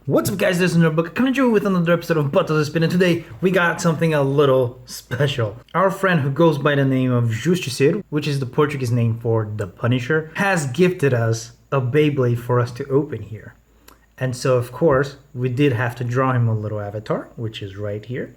What's up guys, this is Notebook coming to you with another episode of But Does It Spin, and today we got something a little special. Our friend who goes by the name of Justiceiro, which is the Portuguese name for the Punisher, has gifted us a Beyblade for us to open here. And so of course, we did have to draw him a little avatar, which is right here.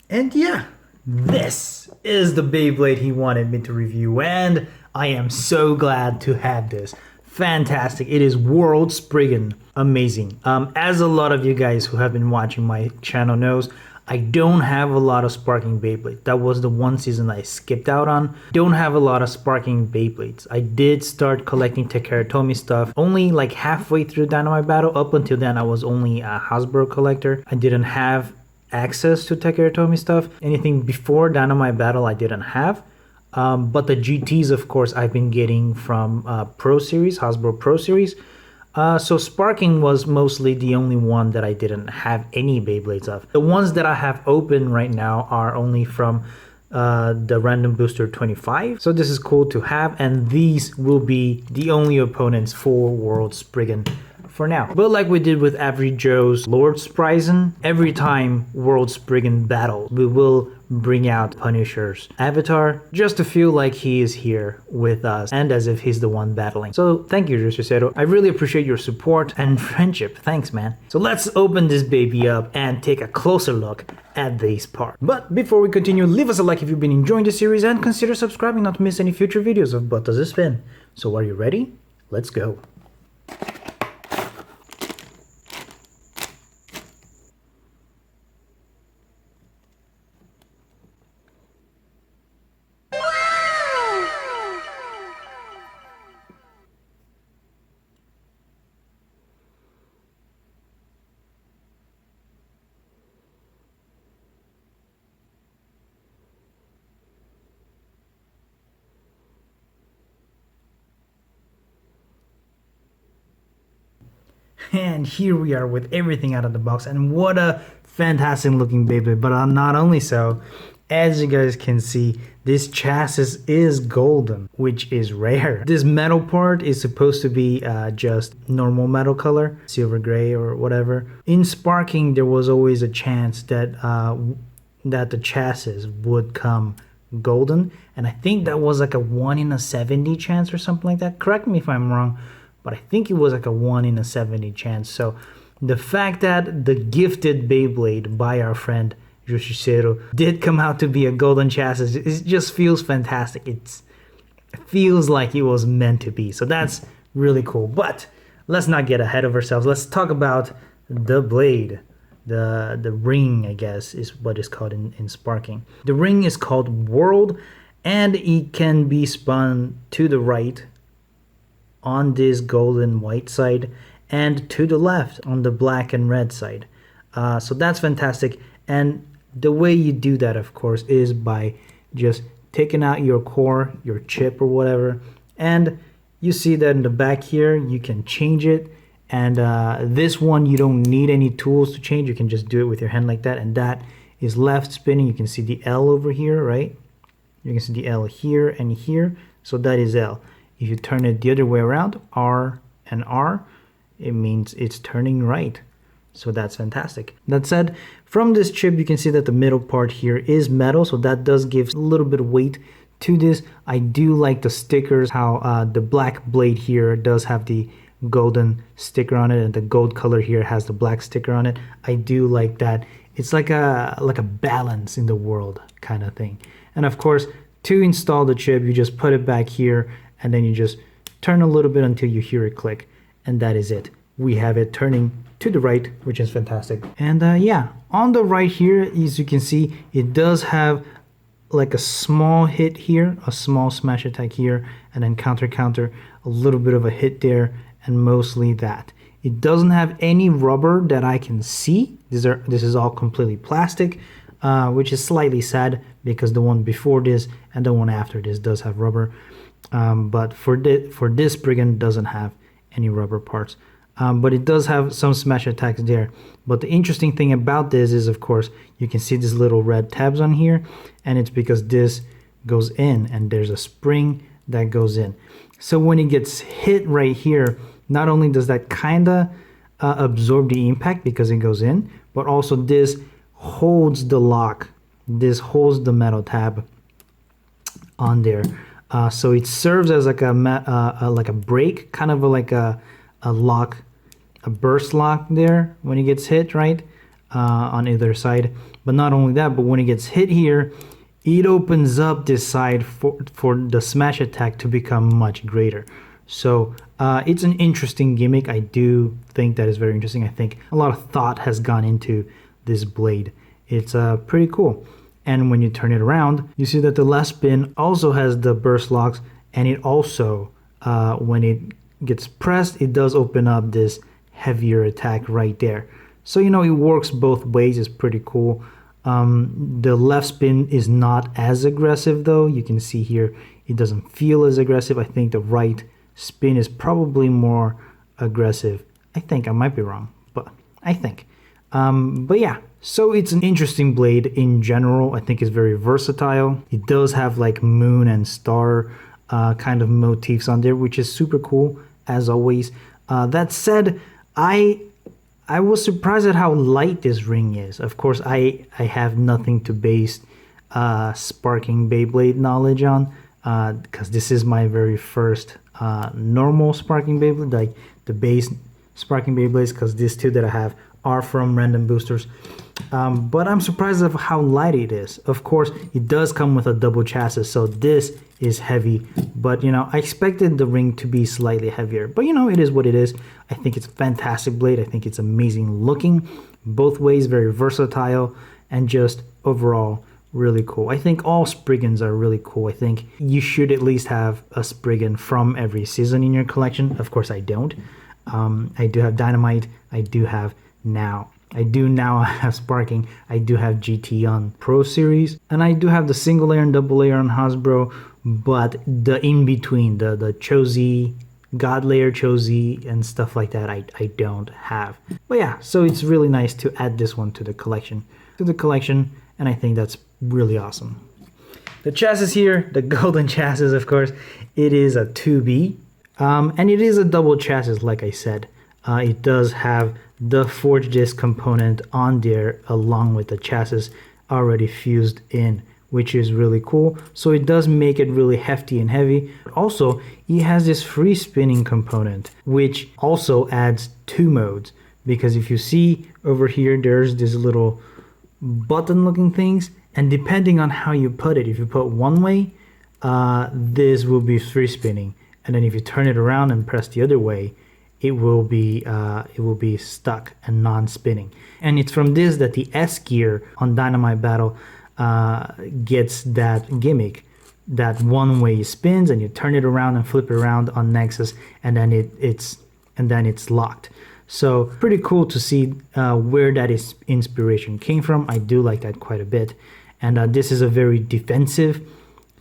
And yeah, this is the Beyblade he wanted me to review, and I am so glad to have this. Fantastic. It is World Spriggan. Amazing. As a lot of you guys who have been watching my channel knows, I don't have a lot of sparking Beyblades. That was the one season I skipped out on. Don't have a lot of sparking Beyblades. I did start collecting Takeratomi stuff only like halfway through Dynamite Battle. Up until then, I was only a Hasbro collector. I didn't have access to Takeratomi stuff. Anything before Dynamite Battle, I didn't have. But the GTs, of course, I've been getting from Pro Series, Hasbro Pro Series. So Sparking was mostly the only one that I didn't have any Beyblades of. The ones that I have open right now are only from the Random Booster 25. So this is cool to have, and these will be the only opponents for World Spriggan for now. But like we did with Average Joe's Lord Spryzen, every time World Spriggan battles, we will bring out Punisher's avatar just to feel like he is here with us and as if he's the one battling. So thank you, Justiceiro. I really appreciate your support and friendship. Thanks, man. So let's open this baby up and take a closer look at these parts. But before we continue, leave us a like if you've been enjoying the series and consider subscribing not to miss any future videos of But Does It Spin. So are you ready? Let's go. And here we are with everything out of the box, and what a fantastic looking Beyblade. But not only so, as you guys can see, this chassis is golden, which is rare. This metal part is supposed to be just normal metal color, silver gray or whatever. In Sparking, there was always a chance that that the chassis would come golden, and I think that was like a 1 in a 70 chance or something like that. Correct me if I'm wrong, but I think it was like a 1 in a 70 chance. So the fact that the gifted Beyblade by our friend Justiceiro did come out to be a golden chassis, it just feels fantastic. It feels like it was meant to be. So that's really cool. But let's not get ahead of ourselves. Let's talk about the blade. The ring, I guess, is what is called in Sparking. The ring is called World, and it can be spun to the right on this golden white side and to the left on the black and red side. So that's fantastic. And the way you do that, of course, is by just taking out your core, your chip or whatever, and you see that in the back here you can change it. And this one you don't need any tools to change. You can just do it with your hand like that, and that is left spinning. You can see the L over here, right? You can see the L here and here, so that is L. If you turn it the other way around, R and R, it means it's turning right. So that's fantastic. That said, from this chip, you can see that the middle part here is metal, so that does give a little bit of weight to this. I do like the stickers, how the black blade here does have the golden sticker on it, and the gold color here has the black sticker on it. I do like that. It's like a balance in the world kind of thing. And of course, to install the chip, you just put it back here, and then you just turn a little bit until you hear it click, and that is it. We have it turning to the right, which is fantastic. And yeah, on the right here, as you can see, it does have like a small hit here, a small smash attack here, and then counter, a little bit of a hit there, and mostly that. It doesn't have any rubber that I can see. This is all completely plastic, which is slightly sad because the one before this and the one after this does have rubber. But for this Spriggan doesn't have any rubber parts, but it does have some smash attacks there. But the interesting thing about this is, of course, you can see these little red tabs on here, and it's because this goes in and there's a spring that goes in. So when it gets hit right here, not only does that kinda absorb the impact because it goes in, but also this holds the lock. This holds the metal tab on there. So it serves as like a brake, kind of like a lock, a burst lock there when it gets hit, right? On either side. But not only that, but when it gets hit here, it opens up this side for the smash attack to become much greater. So it's an interesting gimmick. I do think that is very interesting. I think a lot of thought has gone into this blade. It's pretty cool. And when you turn it around, you see that the left spin also has the burst locks, and it also, when it gets pressed, it does open up this heavier attack right there. So, you know, it works both ways. It's pretty cool. The left spin is not as aggressive though. You can see here, it doesn't feel as aggressive. I think the right spin is probably more aggressive. I think I might be wrong, but I think. But yeah, so it's an interesting blade in general. I think it's very versatile. It does have like moon and star kind of motifs on there, which is super cool as always. That said, I was surprised at how light this ring is. Of course, I have nothing to base sparking Beyblade knowledge on because this is my very first normal sparking Beyblade, like the base sparking Beyblades, because these two that I have are from random boosters. But I'm surprised of how light it is. Of course, it does come with a double chassis, so this is heavy. But, you know, I expected the ring to be slightly heavier. But, you know, it is what it is. I think it's a fantastic blade. I think it's amazing looking. Both ways, very versatile, and just overall really cool. I think all Spriggans are really cool. I think you should at least have a Spriggan from every season in your collection. Of course, I don't. I do have Dynamite. I do have now. I do now have Sparking. I do have GT on Pro Series, and I do have the single layer and double layer on Hasbro, but the in between, the Chosy, God layer Chosy, and stuff like that, I don't have. But yeah, so it's really nice to add this one to the collection. And I think that's really awesome. The chassis here, the golden chassis, of course, it is a 2B, and it is a double chassis, like I said. It does have the forged disc component on there along with the chassis already fused in, which is really cool. So it does make it really hefty and heavy. Also, it has this free spinning component, which also adds 2 modes, because if you see over here, there's this little button looking things, and depending on how you put it, if you put one way, this will be free spinning, and then if you turn it around and press the other way, it will be stuck and non-spinning. And it's from this that the S gear on Dynamite Battle gets that gimmick, that one way spins and you turn it around and flip it around on Nexus, and then it's locked. So pretty cool to see where that is inspiration came from. I do like that quite a bit. And this is a very defensive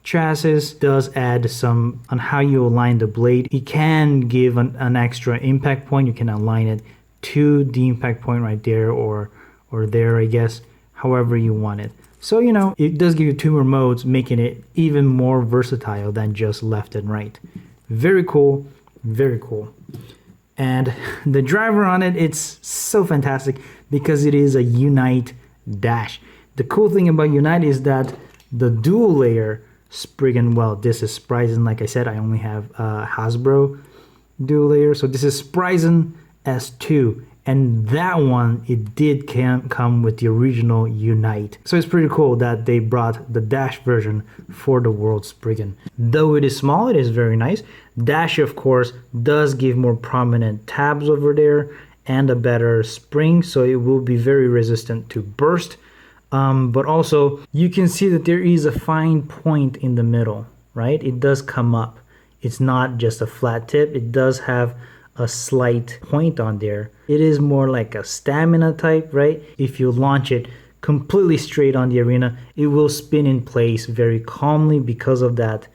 chassis. Does add some on how you align the blade. It can give an extra impact point. You can align it to the impact point right there or there, I guess, however you want it. So, you know, it does give you 2 more modes, making it even more versatile than just left and right. Very cool, very cool. And the driver on it, it's so fantastic because it is a Unite dash. The cool thing about Unite is that the dual layer Spriggan, well, this is Spryzen. Like I said, I only have Hasbro dual layer. So this is Spryzen S2. And that one, it did come with the original Unite. So it's pretty cool that they brought the Dash version for the World Spriggan. Though it is small, it is very nice. Dash, of course, does give more prominent tabs over there and a better spring. So it will be very resistant to burst. But also you can see that there is a fine point in the middle, right? It does come up. It's not just a flat tip. It does have a slight point on there. It is more like a stamina type, right? If you launch it completely straight on the arena, it will spin in place very calmly because of that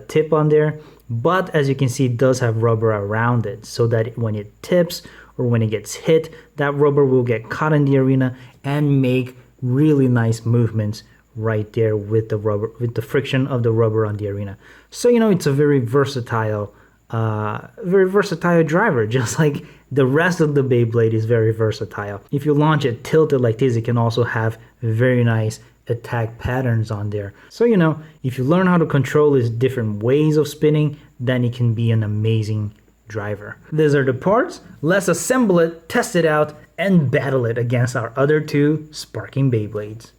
tip on there. But as you can see, it does have rubber around it so that when it tips or when it gets hit, that rubber will get caught in the arena and make really nice movements right there with the rubber, with the friction of the rubber on the arena. So, you know, it's a very versatile very versatile driver, just like the rest of the Beyblade is very versatile. If you launch it tilted like this, it can also have very nice attack patterns on there. So, you know, if you learn how to control its different ways of spinning, then it can be an amazing driver. These are the parts. Let's assemble it, test it out, and battle it against our other two sparking Beyblades.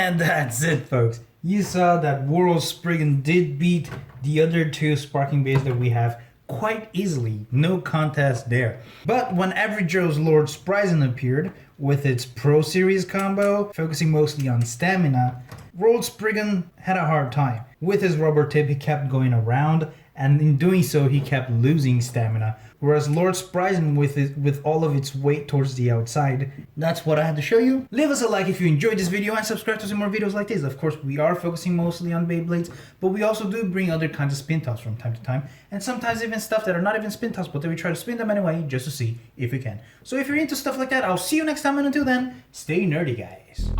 And that's it, folks. You saw that World Spriggan did beat the other two sparking bays that we have quite easily. No contest there. But when Average Joe's Lord Spryzen appeared with its Pro Series combo, focusing mostly on stamina, World Spriggan had a hard time. With his rubber tip, he kept going around, and in doing so, he kept losing stamina. Whereas Lord Spryzen, with all of its weight towards the outside, that's what I had to show you. Leave us a like if you enjoyed this video and subscribe to see more videos like this. Of course, we are focusing mostly on Beyblades, but we also do bring other kinds of spin tops from time to time, and sometimes even stuff that are not even spin tops, but then we try to spin them anyway just to see if we can. So if you're into stuff like that, I'll see you next time, and until then, stay nerdy, guys.